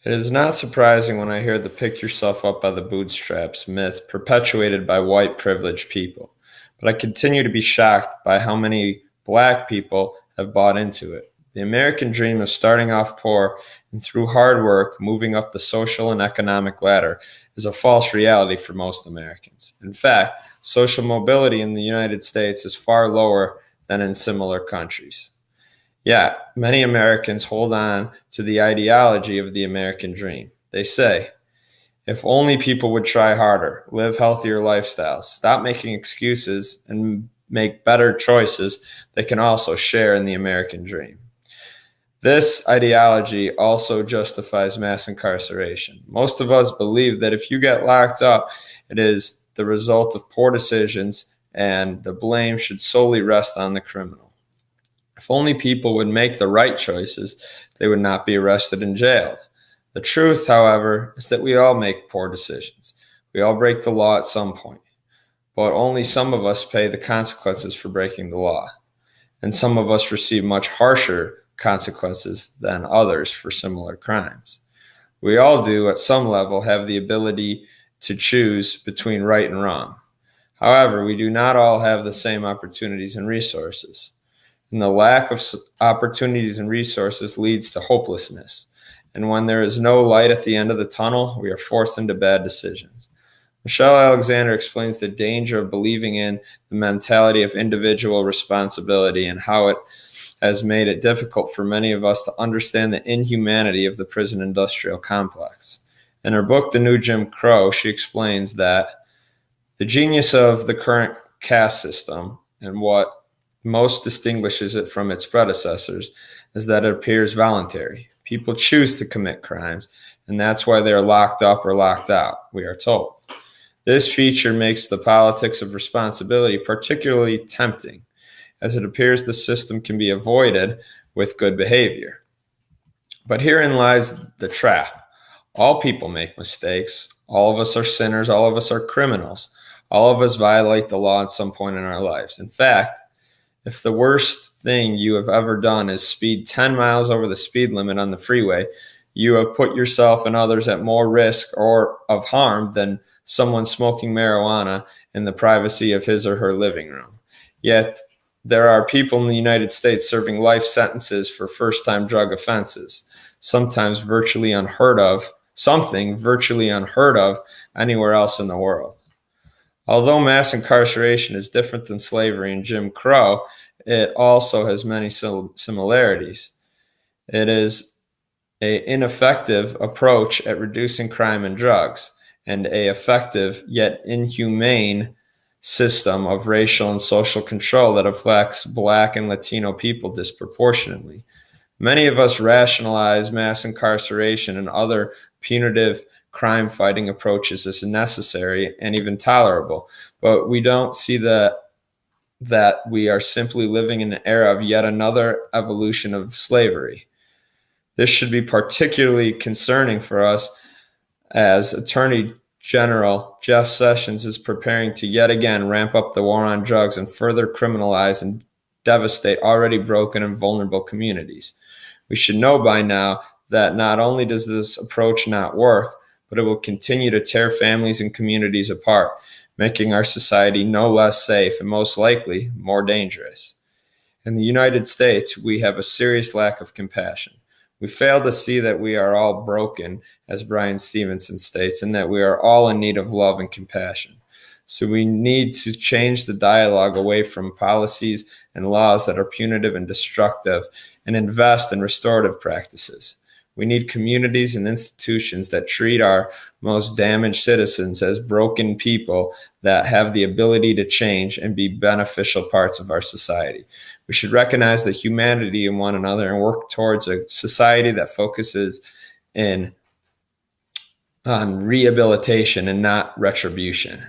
It is not surprising when I hear the pick yourself up by the bootstraps myth perpetuated by white privileged people, but I continue to be shocked by how many black people have bought into it. The American dream of starting off poor and through hard work moving up the social and economic ladder is a false reality for most Americans. In fact, social mobility in the United States is far lower than in similar countries. Yeah, many Americans hold on to the ideology of the American dream. They say, if only people would try harder, live healthier lifestyles, stop making excuses, and make better choices, they can also share in the American dream. This ideology also justifies mass incarceration. Most of us believe that if you get locked up, it is the result of poor decisions and the blame should solely rest on the criminal. If only people would make the right choices, they would not be arrested and jailed. The truth, however, is that we all make poor decisions. We all break the law at some point, but only some of us pay the consequences for breaking the law, and some of us receive much harsher consequences than others for similar crimes. We all do, at some level, have the ability to choose between right and wrong. However, we do not all have the same opportunities and resources. And the lack of opportunities and resources leads to hopelessness. And when there is no light at the end of the tunnel, we are forced into bad decisions. Michelle Alexander explains the danger of believing in the mentality of individual responsibility and how it has made it difficult for many of us to understand the inhumanity of the prison industrial complex. In her book, The New Jim Crow, she explains that the genius of the current caste system and what most distinguishes it from its predecessors is that it appears voluntary. People choose to commit crimes, and that's why they are locked up or locked out, we are told. This feature makes the politics of responsibility particularly tempting, as it appears the system can be avoided with good behavior. But herein lies the trap. All people make mistakes. All of us are sinners. All of us are criminals. All of us violate the law at some point in our lives. In fact, if the worst thing you have ever done is speed 10 miles over the speed limit on the freeway, you have put yourself and others at more risk or of harm than someone smoking marijuana in the privacy of his or her living room. Yet, there are people in the United States serving life sentences for first-time drug offenses, something virtually unheard of anywhere else in the world. Although mass incarceration is different than slavery and Jim Crow, it also has many similarities. It is an ineffective approach at reducing crime and drugs, and an effective yet inhumane system of racial and social control that affects Black and Latino people disproportionately. Many of us rationalize mass incarceration and other punitive crime fighting approaches as necessary and even tolerable, but we don't see that we are simply living in an era of yet another evolution of slavery. This should be particularly concerning for us as Attorney General Jeff Sessions is preparing to yet again ramp up the war on drugs and further criminalize and devastate already broken and vulnerable communities. We should know by now that not only does this approach not work, but it will continue to tear families and communities apart, making our society no less safe and most likely more dangerous. In the United States, we have a serious lack of compassion. We fail to see that we are all broken, as Brian Stevenson states, and that we are all in need of love and compassion. So we need to change the dialogue away from policies and laws that are punitive and destructive and invest in restorative practices. We need communities and institutions that treat our most damaged citizens as broken people that have the ability to change and be beneficial parts of our society. We should recognize the humanity in one another and work towards a society that focuses on rehabilitation and not retribution.